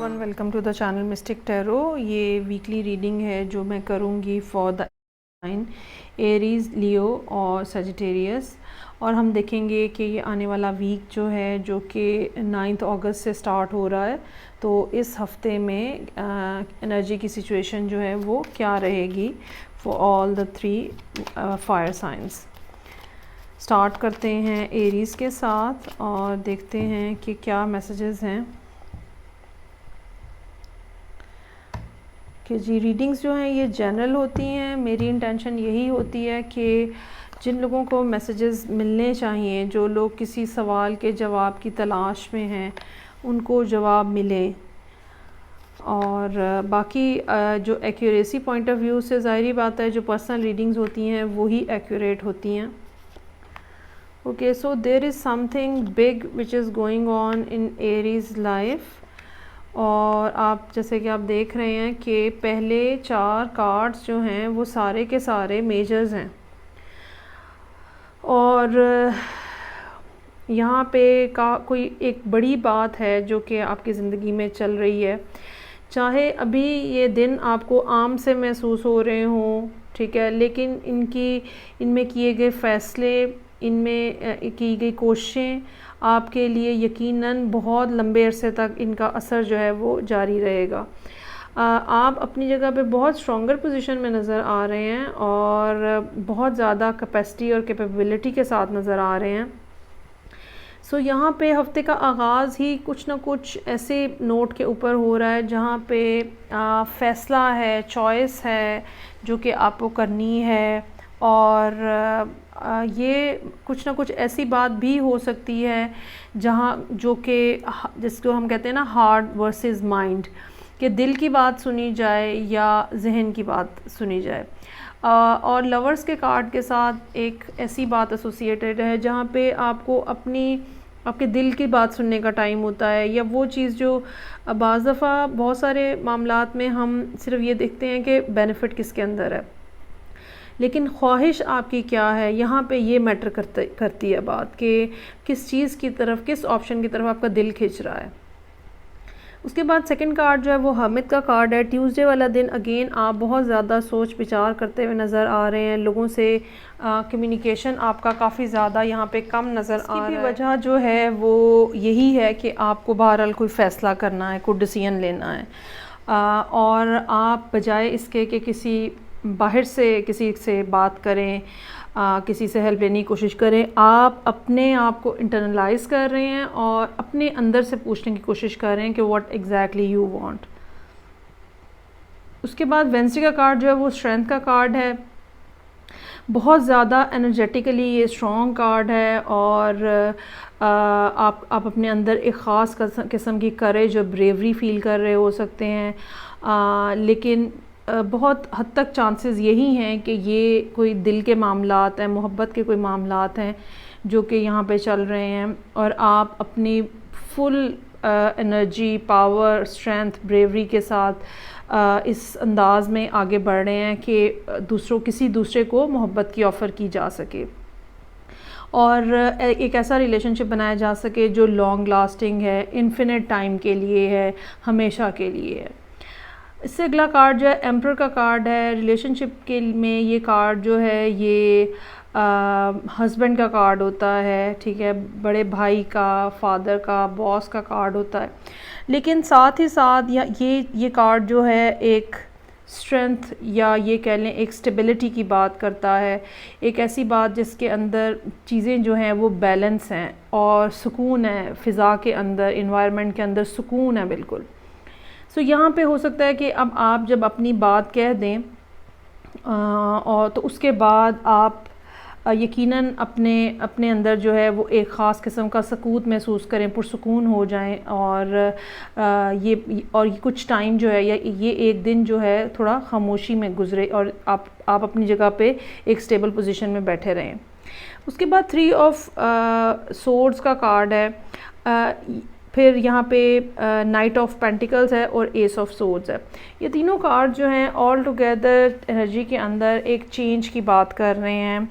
Everyone, welcome to the channel Mystic Tarot. ये weekly reading है जो मैं करूँगी for the sign Aries, Leo और सजिटेरियस। और हम देखेंगे कि ये आने वाला वीक जो है, जो कि 9 अगस्त से स्टार्ट हो रहा है, तो इस हफ्ते में एनर्जी की सिचुएशन जो है वो क्या रहेगी for all the 3 fire science. Start करते हैं एरीज़ के साथ और देखते हैं कि क्या मैसेजेस हैं। कि जी रीडिंग्स जो हैं ये जनरल होती हैं। मेरी इंटेंशन यही होती है कि जिन लोगों को मैसेजेस मिलने चाहिए, जो लोग किसी सवाल के जवाब की तलाश में हैं, उनको जवाब मिले। और बाकी जो एक्यूरेसी पॉइंट ऑफ व्यू से ज़ाहिरी बात है, जो पर्सनल रीडिंग्स होती हैं वही एक्यूरेट होती हैं। Okay, so there is something big which is going on in Aries life. और आप जैसे कि आप देख रहे हैं कि पहले 4 कार्ड्स जो हैं वो सारे के सारे मेजर्स हैं। और यहाँ पे कोई एक बड़ी बात है जो कि आपकी ज़िंदगी में चल रही है। चाहे अभी ये दिन आपको आम से महसूस हो रहे हों, ठीक है, लेकिन इनमें किए गए फ़ैसले, इनमें की गई कोशिशें आपके लिए यकीनन बहुत लंबे अरसे तक इनका असर जो है वो जारी रहेगा। आप अपनी जगह पे बहुत स्ट्रॉन्गर पोजीशन में नज़र आ रहे हैं और बहुत ज़्यादा कैपेसिटी और कैपेबिलिटी के साथ नज़र आ रहे हैं। सो यहाँ पे हफ्ते का आगाज़ ही कुछ ना कुछ ऐसे नोट के ऊपर हो रहा है जहाँ पे फ़ैसला है, चॉइस है जो कि आपको करनी है। और ये कुछ ना कुछ ऐसी बात भी हो सकती है जहाँ जो कि जिसको हम कहते हैं ना हार्ट वर्सेस माइंड, कि दिल की बात सुनी जाए या जहन की बात सुनी जाए। और लवर्स के कार्ड के साथ एक ऐसी बात एसोसिएटेड है जहाँ पे आपको आपके दिल की बात सुनने का टाइम होता है, या वो चीज़ जो बाज़ दफ़ा बहुत सारे मामलात में हम सिर्फ ये देखते हैं कि बेनिफिट किसके अंदर है, लेकिन ख्वाहिश आपकी क्या है, यहाँ पे ये मैटर करती है बात कि किस चीज़ की तरफ, किस ऑप्शन की तरफ आपका दिल खिंच रहा है। उसके बाद सेकंड कार्ड जो है वो हमिद का कार्ड है। ट्यूसडे वाला दिन अगेन आप बहुत ज़्यादा सोच विचार करते हुए नज़र आ रहे हैं। लोगों से कम्युनिकेशन आपका काफ़ी ज़्यादा यहाँ पे कम नज़र आ रहा है। वजह जो है वो यही है कि आपको बहरहाल कोई फ़ैसला करना है, कोई डिसीजन लेना है। और आप बजाय इसके कि किसी बाहर से किसी से बात करें, किसी से हेल्प लेने की कोशिश करें, आप अपने आप को इंटरनलाइज कर रहे हैं और अपने अंदर से पूछने की कोशिश कर रहे हैं कि व्हाट एग्जैक्टली यू वांट। उसके बाद वेंसडे का कार्ड जो है वो स्ट्रेंथ का कार्ड है। बहुत ज़्यादा एनर्जेटिकली ये स्ट्रॉन्ग कार्ड है और आप अपने अंदर एक ख़ास किस्म की करेज और ब्रेवरी फ़ील कर रहे हो सकते हैं। लेकिन बहुत हद तक चांसेस यही हैं कि ये कोई दिल के मामलात हैं, मोहब्बत के कोई मामलात हैं जो कि यहाँ पे चल रहे हैं, और आप अपनी full energy, power, strength, bravery के साथ इस अंदाज में आगे बढ़ रहे हैं कि किसी दूसरे को मोहब्बत की ऑफ़र की जा सके और एक ऐसा रिलेशनशिप बनाया जा सके जो लॉन्ग लास्टिंग है, इन्फिनिट टाइम के लिए है, हमेशा के लिए है। इससे अगला कार्ड जो है एम्परर का कार्ड है। रिलेशनशिप के में ये कार्ड जो है ये हस्बैंड का कार्ड होता है, ठीक है, बड़े भाई का, फादर का, बॉस का कार्ड होता है। लेकिन साथ ही साथ ये कार्ड जो है एक स्ट्रेंथ या ये कह लें एक स्टेबिलिटी की बात करता है। एक ऐसी बात जिसके अंदर चीज़ें जो हैं वो बैलेंस हैं और सुकून है, फ़िज़ा के अंदर, इन्वायरमेंट के अंदर सुकून है बिल्कुल। सो यहाँ पे हो सकता है कि अब आप जब अपनी बात कह दें और तो उसके बाद आप यकीनन अपने अंदर जो है वो एक ख़ास किस्म का सकूत महसूस करें, पुरसुकून हो जाएं। और ये कुछ टाइम जो है या ये एक दिन जो है थोड़ा खामोशी में गुजरे और आप अपनी जगह पे एक स्टेबल पोजीशन में बैठे रहें। उसके बाद 3 ऑफ सोर्ड्स का कार्ड है। फिर यहाँ पे नाइट ऑफ पेंटिकल्स है और एस ऑफ सोर्ड्स है। ये तीनों कार्ड जो हैं ऑल टुगेदर एनर्जी के अंदर एक चेंज की बात कर रहे हैं।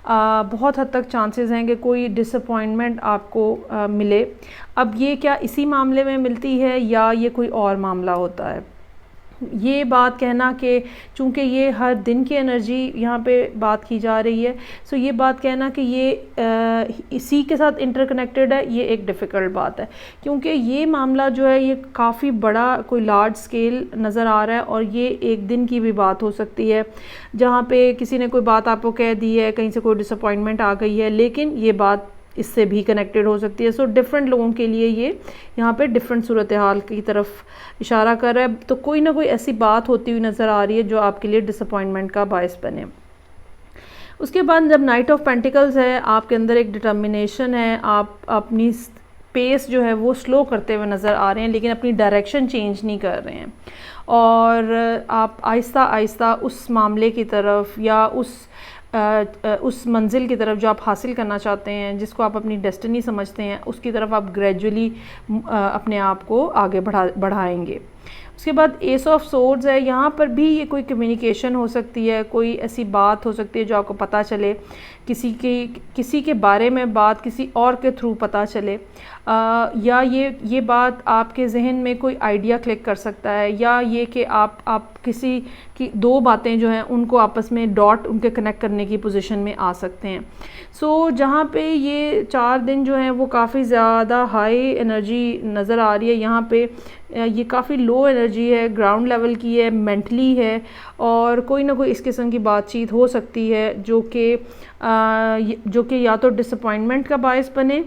बहुत हद तक चांसेस हैं कि कोई डिसअपॉइंटमेंट आपको मिले। अब ये क्या इसी मामले में मिलती है या ये कोई और मामला होता है, ये बात कहना कि चूँकि ये हर दिन की एनर्जी यहाँ पे बात की जा रही है, सो ये बात कहना कि ये इसी के साथ इंटरकनेक्टेड है, ये एक डिफ़िकल्ट बात है, क्योंकि ये मामला जो है ये काफ़ी बड़ा कोई लार्ज स्केल नज़र आ रहा है और ये एक दिन की भी बात हो सकती है, जहाँ पे किसी ने कोई बात आपको कह दी है, कहीं से कोई डिसअपॉइंटमेंट आ गई है, लेकिन ये बात इससे भी कनेक्टेड हो सकती है। सो डिफरेंट लोगों के लिए ये यहाँ पे डिफरेंट सूरत हाल की तरफ इशारा कर रहा है। तो कोई ना कोई ऐसी बात होती हुई नज़र आ रही है जो आपके लिए डिसअपॉइंटमेंट का बायस बने। उसके बाद जब नाइट ऑफ पेंटिकल्स है, आपके अंदर एक डिटर्मिनेशन है, आप अपनी पेस जो है वो स्लो करते हुए नज़र आ रहे हैं, लेकिन अपनी डायरेक्शन चेंज नहीं कर रहे हैं और आप आहिस्ता आहिस्ता उस मामले की तरफ या उस मंजिल की तरफ जो आप हासिल करना चाहते हैं, जिसको आप अपनी डेस्टिनी समझते हैं, उसकी तरफ आप ग्रेजुअली अपने आप को आगे बढ़ाएंगे। उसके बाद एस ऑफ सोर्ड्स है, यहाँ पर भी ये कोई कम्युनिकेशन हो सकती है, कोई ऐसी बात हो सकती है जो आपको पता चले, किसी के बारे में बात किसी और के थ्रू पता चले, या ये बात आपके जहन में कोई आइडिया क्लिक कर सकता है, या ये कि आप किसी की दो बातें जो हैं उनको आपस में डॉट उनके कनेक्ट करने की पोजीशन में आ सकते हैं। सो जहाँ पे ये 4 दिन जो हैं वो काफ़ी ज़्यादा हाई एनर्जी नज़र आ रही है, यहाँ पे ये काफ़ी लो एनर्जी है, ग्राउंड लेवल की है, मेंटली है, और कोई ना कोई इस किस्म की बातचीत हो सकती है जो कि या तो डिसअपॉइंटमेंट का बायस बने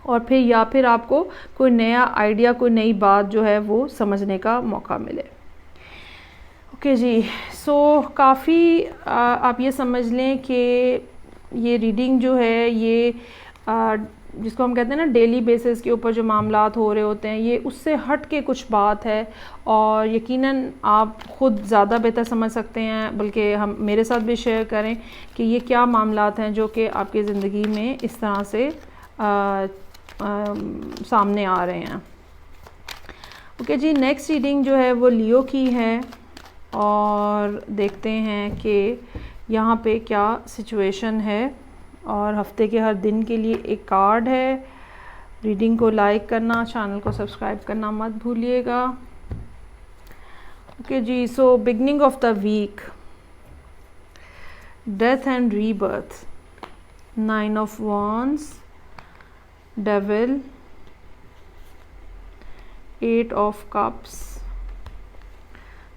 और फिर आपको कोई नया आइडिया, कोई नई बात जो है वो समझने का मौका मिले। ओके जी, सो काफ़ी आप ये समझ लें कि ये रीडिंग जो है ये जिसको हम कहते हैं ना डेली बेसिस के ऊपर जो मामलात हो रहे होते हैं, ये उससे हट के कुछ बात है और यकीनन आप ख़ुद ज़्यादा बेहतर समझ सकते हैं, बल्कि हम मेरे साथ भी शेयर करें कि ये क्या मामलात हैं जो कि आपकी ज़िंदगी में इस तरह से सामने आ रहे हैं। ओके जी, नेक्स्ट रीडिंग जो है वो लियो की है और देखते हैं कि यहाँ पे क्या सिचुएशन है, और हफ्ते के हर दिन के लिए एक कार्ड है। रीडिंग को लाइक करना, चैनल को सब्सक्राइब करना मत भूलिएगा। ओके जी, so beginning of the week, death and rebirth, 9 of wands, devil, 8 of cups,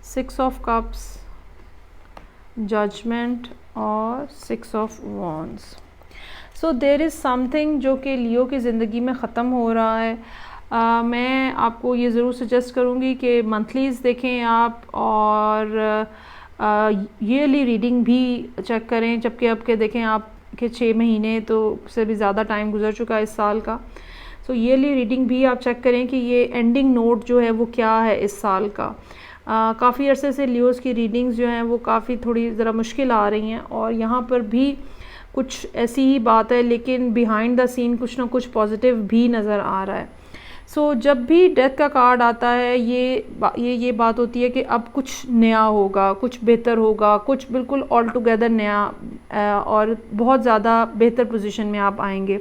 6 of cups, judgement और 6 of wands. So there is something जो कि लियो की ज़िंदगी में ख़त्म हो रहा है। मैं आपको ये ज़रूर सजेस्ट करूँगी कि मंथलीज़ देखें आप, और ईयरली रीडिंग भी चेक करें, जबकि अब के देखें आप कि 6 महीने तो से भी ज़्यादा टाइम गुजर चुका है इस साल का। सो ईयरली रीडिंग भी आप चेक करें कि ये एंडिंग नोट जो है वो क्या है इस साल का। काफ़ी अरसे से लियोज़ की रीडिंग्स जो हैं वो काफ़ी थोड़ी ज़रा मुश्किल आ रही हैं, और यहाँ पर भी कुछ ऐसी ही बात है, लेकिन बिहाइंड द सीन कुछ ना कुछ पॉजिटिव भी नज़र आ रहा है। सो जब भी डेथ का कार्ड आता है, ये बात होती है कि अब कुछ नया होगा, कुछ बेहतर होगा, कुछ बिल्कुल ऑल टुगेदर नया, और बहुत ज़्यादा बेहतर पोजीशन में आप आएंगे।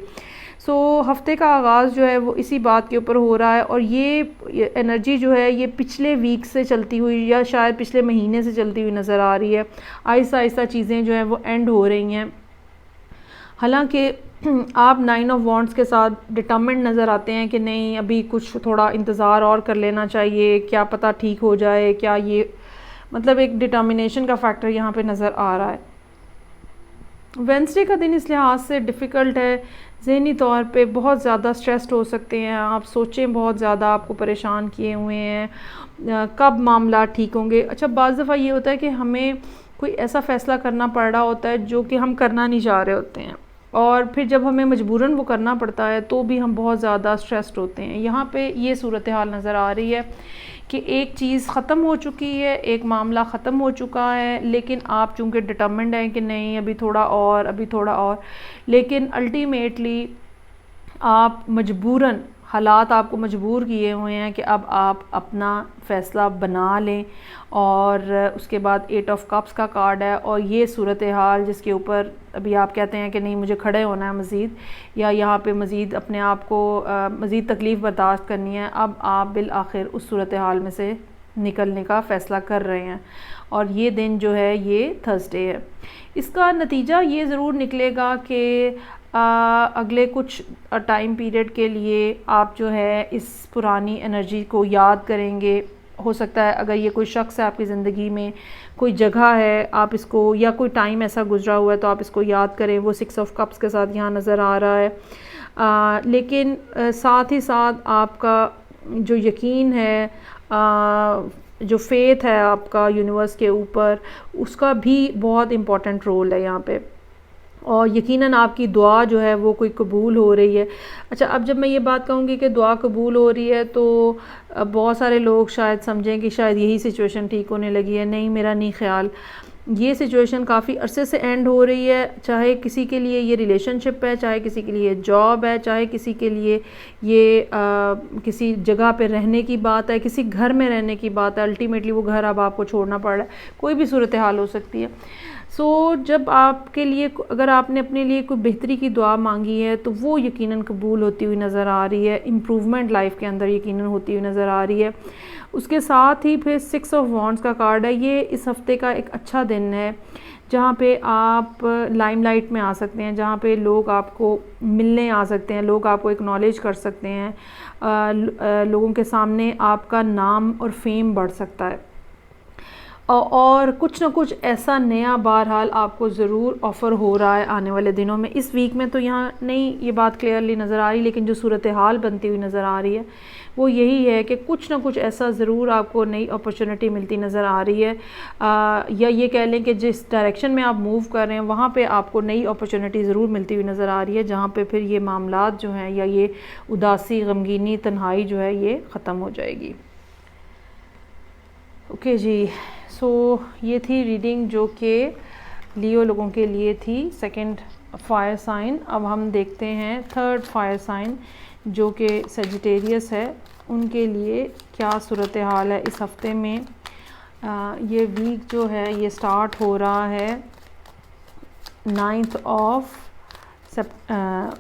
सो हफ्ते का आगाज़ जो है वो इसी बात के ऊपर हो रहा है, और ये एनर्जी जो है ये पिछले वीक से चलती हुई या शायद पिछले महीने से चलती हुई नज़र आ रही है। आहिस्ता आहिस्ता चीज़ें जो हैं वो एंड हो रही हैं। हालांकि आप 9 ऑफ वॉन्ड्स के साथ डिटर्मिन्ड नज़र आते हैं कि नहीं, अभी कुछ थोड़ा इंतज़ार और कर लेना चाहिए, क्या पता ठीक हो जाए, क्या ये मतलब एक डिटर्मिनेशन का फैक्टर यहाँ पे नज़र आ रहा है। वेडनेसडे का दिन इस लिहाज से डिफ़िकल्ट है, ज़हनी तौर पे बहुत ज़्यादा स्ट्रेस्ड हो सकते हैं आप, सोचें बहुत ज़्यादा आपको परेशान किए हुए हैं, कब मामला ठीक होंगे। अच्छा, बाज़ दफ़ा ये होता है कि हमें कोई ऐसा फ़ैसला करना पड़ रहा होता है जो कि हम करना नहीं चाह रहे होते हैं, और फिर जब हमें मजबूरन वो करना पड़ता है तो भी हम बहुत ज़्यादा स्ट्रेस्ड होते हैं। यहाँ पे ये सूरत हाल नज़र आ रही है कि एक चीज़ ख़त्म हो चुकी है, एक मामला ख़त्म हो चुका है, लेकिन आप चूँकि डिटर्मिन्ड हैं कि नहीं अभी थोड़ा और, लेकिन अल्टीमेटली आप मजबूरन हालात आपको मजबूर किए हुए हैं कि अब आप अपना फ़ैसला बना लें। और उसके बाद 8 ऑफ कप्स का कार्ड है, और ये सूरत हाल जिसके ऊपर अभी आप कहते हैं कि नहीं मुझे खड़े होना है मज़ीद, या यहाँ पे मज़ीद अपने आप को मज़ीद तकलीफ़ बर्दाश्त करनी है, अब आप बिल आखिर उस सूरत हाल में से निकलने का फ़ैसला कर रहे हैं। और ये दिन जो है ये थर्सडे है। इसका नतीजा ये ज़रूर निकलेगा कि अगले कुछ टाइम पीरियड के लिए आप जो है इस पुरानी एनर्जी को याद करेंगे। हो सकता है अगर ये कोई शख्स है आपकी ज़िंदगी में, कोई जगह है, आप इसको, या कोई टाइम ऐसा गुजरा हुआ है तो आप इसको याद करें। वो 6 ऑफ कप्स के साथ यहाँ नज़र आ रहा है। लेकिन साथ ही साथ आपका जो यकीन है, जो फेथ है आपका यूनिवर्स के ऊपर, उसका भी बहुत इम्पोर्टेंट रोल है यहाँ पे। और यकीनन आपकी दुआ जो है वो कोई कबूल हो रही है। अच्छा, अब जब मैं ये बात कहूँगी कि दुआ कबूल हो रही है तो बहुत सारे लोग शायद समझें कि शायद यही सिचुएशन ठीक होने लगी है। नहीं, मेरा नहीं ख्याल। ये सिचुएशन काफ़ी अरसे से एंड हो रही है। चाहे किसी के लिए ये रिलेशनशिप है, चाहे किसी के लिए जॉब है, चाहे किसी के लिए ये किसी जगह पे रहने की बात है, किसी घर में रहने की बात है। अल्टीमेटली वो घर अब आपको छोड़ना पड़ रहा है। कोई भी सूरत हाल हो सकती है। जब आपके लिए, अगर आपने अपने लिए कोई बेहतरी की दुआ मांगी है तो वो यकीनन कबूल होती हुई नज़र आ रही है। इम्प्रूवमेंट लाइफ के अंदर यकीनन होती हुई नज़र आ रही है। उसके साथ ही फिर 6 ऑफ वॉन्ड्स का कार्ड है। ये इस हफ़्ते का एक अच्छा दिन है जहाँ पे आप लाइमलाइट में आ सकते हैं, जहाँ पे लोग आपको मिलने आ सकते हैं, लोग आपको एक्नॉलेज कर सकते हैं। लोगों के सामने आपका नाम और फेम बढ़ सकता है। और कुछ ना कुछ ऐसा नया बहरहाल आपको ज़रूर ऑफ़र हो रहा है आने वाले दिनों में। इस वीक में तो यहाँ नहीं ये बात क्लियरली नज़र आ रही, लेकिन जो सूरत हाल बनती हुई नज़र आ रही है वो यही है कि कुछ ना कुछ ऐसा ज़रूर आपको नई अपॉर्चुनिटी मिलती नज़र आ रही है। या ये कह लें कि जिस डायरेक्शन में आप मूव कर रहे हैं वहाँ पे आपको नई अपॉर्चुनिटी ज़रूर मिलती हुई नज़र आ रही है, जहाँ पे फिर ये मामलात जो हैं, या ये उदासी, गमगीनी, तन्हाई जो है ये ख़त्म हो जाएगी। ओके जी, ये थी रीडिंग जो कि लियो लोगों के लिए थी, सेकंड फायर साइन। अब हम देखते हैं थर्ड फायर साइन जो कि सेजिटेरियस है, उनके लिए क्या सूरत हाल है इस हफ्ते में। ये वीक जो है ये स्टार्ट हो रहा है 9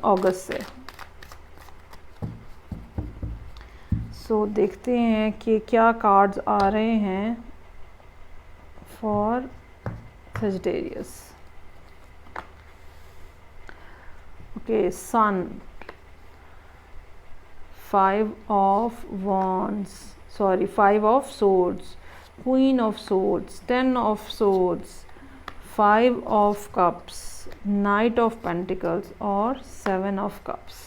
अगस्त से। देखते हैं कि क्या कार्ड्स आ रहे हैं for Sagittarius. Okay, sun, 5 of wands, 5 of swords, queen of swords, 10 of swords, 5 of cups, knight of pentacles और 7 ऑफ कप्स।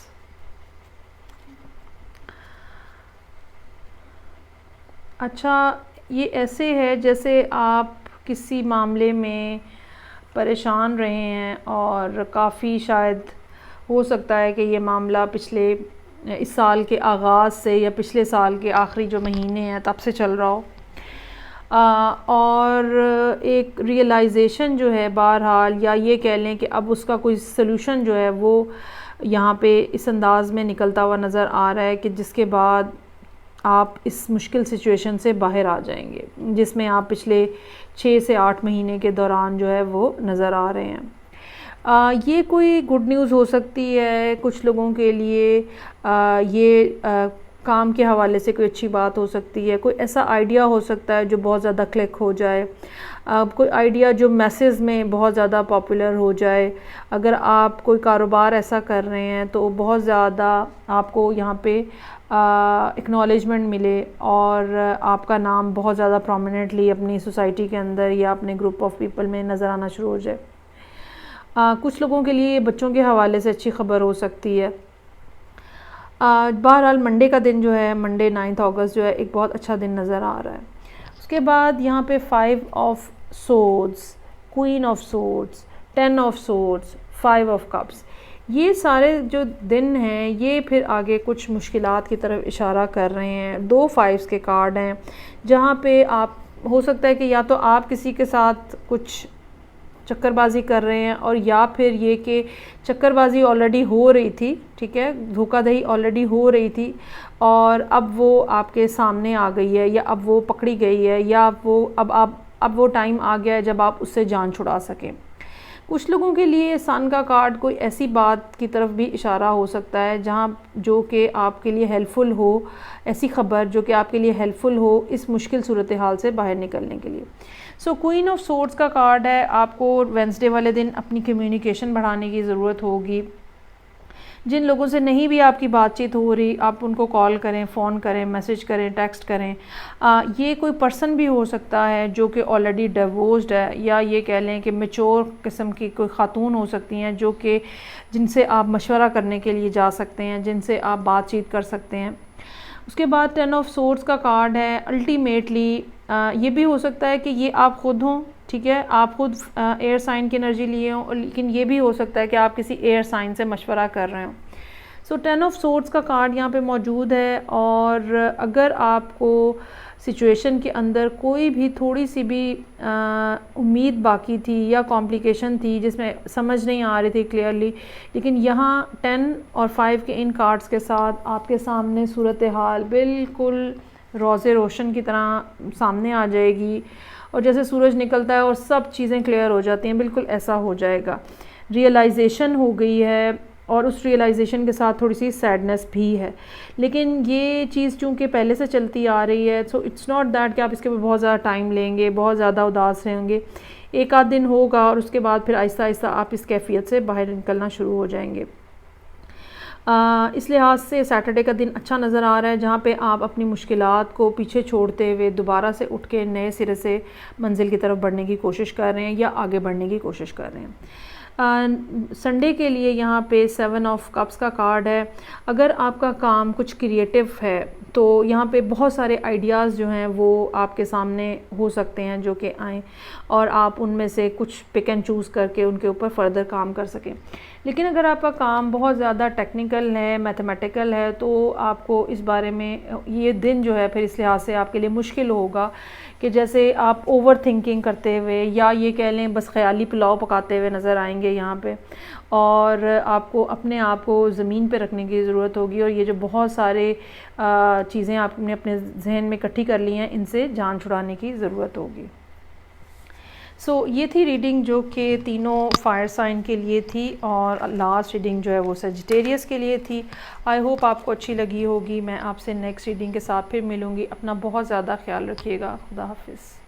अच्छा, ये ऐसे है जैसे आप किसी मामले में परेशान रहे हैं और काफ़ी शायद हो सकता है कि ये मामला पिछले इस साल के आगाज़ से या पिछले साल के आखिरी जो महीने हैं तब से चल रहा हो। और एक रियलाइजेशन जो है बहरहाल, या ये कह लें कि अब उसका कोई सलूशन जो है वो यहाँ पे इस अंदाज़ में निकलता हुआ नज़र आ रहा है कि जिसके बाद आप इस मुश्किल सिचुएशन से बाहर आ जाएंगे, जिसमें आप पिछले 6 से 8 महीने के दौरान जो है वो नज़र आ रहे हैं। ये कोई गुड न्यूज़ हो सकती है कुछ लोगों के लिए। ये काम के हवाले से कोई अच्छी बात हो सकती है, कोई ऐसा आइडिया हो सकता है जो बहुत ज़्यादा क्लिक हो जाए, कोई आइडिया जो मैसेज में बहुत ज़्यादा पॉपुलर हो जाए। अगर आप कोई कारोबार ऐसा कर रहे हैं तो बहुत ज़्यादा आपको यहाँ पे एक्नॉलेजमेंट मिले और आपका नाम बहुत ज़्यादा प्रोमिनेंटली अपनी सोसाइटी के अंदर या अपने ग्रुप ऑफ पीपल में नज़र आना शुरू हो जाए। कुछ लोगों के लिए बच्चों के हवाले से अच्छी खबर हो सकती है। बहरहाल मंडे का दिन जो है, मंडे 9 अगस्त जो है, एक बहुत अच्छा दिन नज़र आ रहा है। उसके बाद यहाँ पे 5 of swords, queen of swords, 10 of swords, 5 of cups, ये सारे जो दिन हैं ये फिर आगे कुछ मुश्किलात की तरफ इशारा कर रहे हैं। 2 5s के कार्ड हैं जहाँ पे आप हो सकता है कि या तो आप किसी के साथ कुछ चक्करबाजी कर रहे हैं, और या फिर ये कि चक्करबाजी ऑलरेडी हो रही थी, ठीक है, धोखाधड़ी ऑलरेडी हो रही थी और अब वो आपके सामने आ गई है, या अब वो पकड़ी गई है, या अब वो टाइम आ गया है जब आप उससे जान छुड़ा सकें। कुछ लोगों के लिए सन का कार्ड कोई ऐसी बात की तरफ भी इशारा हो सकता है जहाँ जो कि आपके लिए हेल्पफुल हो, ऐसी ख़बर जो कि आपके लिए हेल्पफुल हो इस मुश्किल सूरत हाल से बाहर निकलने के लिए। सो क्वीन ऑफ सोर्ड्स का कार्ड है, आपको वेडनेसडे वाले दिन अपनी कम्युनिकेशन बढ़ाने की ज़रूरत होगी। जिन लोगों से नहीं भी आपकी बातचीत हो रही, आप उनको कॉल करें, फ़ोन करें, मैसेज करें, टेक्स्ट करें। ये कोई पर्सन भी हो सकता है जो कि ऑलरेडी डिवोर्स्ड है, या ये कह लें कि मैच्योर किस्म की कोई ख़ातून हो सकती हैं जो कि जिनसे आप मशवरा करने के लिए जा सकते हैं, जिनसे आप बातचीत कर सकते हैं। उसके बाद 10 ऑफ सोर्ड्स का कार्ड है। अल्टीमेटली ये भी हो सकता है कि ये आप ख़ुद हों, ठीक है, आप ख़ुद एयर साइन की एनर्जी लिए हों, लेकिन ये भी हो सकता है कि आप किसी एयर साइन से मशवरा कर रहे हों। सो 10 ऑफ सोर्ड्स का कार्ड यहाँ पे मौजूद है, और अगर आपको सिचुएशन के अंदर कोई भी थोड़ी सी भी उम्मीद बाकी थी या कॉम्प्लिकेशन थी जिसमें समझ नहीं आ रही थी क्लियरली, लेकिन यहाँ 10 और 5 के इन कार्ड्स के साथ आपके सामने सूरत हाल बिल्कुल रोज़े रोशन की तरह सामने आ जाएगी, और जैसे सूरज निकलता है और सब चीज़ें क्लियर हो जाती हैं, बिल्कुल ऐसा हो जाएगा। रियलाइजेशन हो गई है, और उस रियलाइजेशन के साथ थोड़ी सी सैडनेस भी है, लेकिन ये चीज़ चूँकि पहले से चलती आ रही है, सो इट्स नॉट दैट कि आप इसके ऊपर बहुत ज़्यादा टाइम लेंगे, बहुत ज़्यादा उदास रहेंगे। एक आध दिन होगा और उसके बाद फिर आहिस्ता आहिस्ता आप इस कैफियत से बाहर निकलना शुरू हो जाएंगे। इस लिहाज से सैटरडे का दिन अच्छा नज़र आ रहा है, जहाँ पे आप अपनी मुश्किलात को पीछे छोड़ते हुए दोबारा से उठ के नए सिरे से मंजिल की तरफ बढ़ने की कोशिश कर रहे हैं या आगे बढ़ने की कोशिश कर रहे हैं। संडे के लिए यहाँ पे 7 ऑफ कप्स का कार्ड है। अगर आपका काम कुछ क्रिएटिव है तो यहाँ पे बहुत सारे आइडियाज़ जो हैं वो आपके सामने हो सकते हैं जो कि आएँ, और आप उनमें से कुछ पिक एंड चूज़ करके उनके ऊपर फर्दर काम कर सकें। लेकिन अगर आपका काम बहुत ज़्यादा टेक्निकल है, मैथमेटिकल है, तो आपको इस बारे में ये दिन जो है फिर इस लिहाज से आपके लिए मुश्किल होगा कि जैसे आप ओवर थिंकिंग करते हुए, या ये कह लें बस ख़याली पुलाव पकाते हुए नज़र आएंगे यहाँ पे, और आपको अपने आप को ज़मीन पे रखने की ज़रूरत होगी, और ये जो बहुत सारे चीज़ें आपने अपने जहन में इकट्ठी कर ली हैं, इनसे जान छुड़ाने की ज़रूरत होगी। सो ये थी रीडिंग जो कि तीनों फायर साइन के लिए थी, और लास्ट रीडिंग जो है वो सजिटेरियस के लिए थी। आई होप आपको अच्छी लगी होगी। मैं आपसे नेक्स्ट रीडिंग के साथ फिर मिलूँगी। अपना बहुत ज़्यादा ख्याल रखिएगा। खुदा हाफिज़।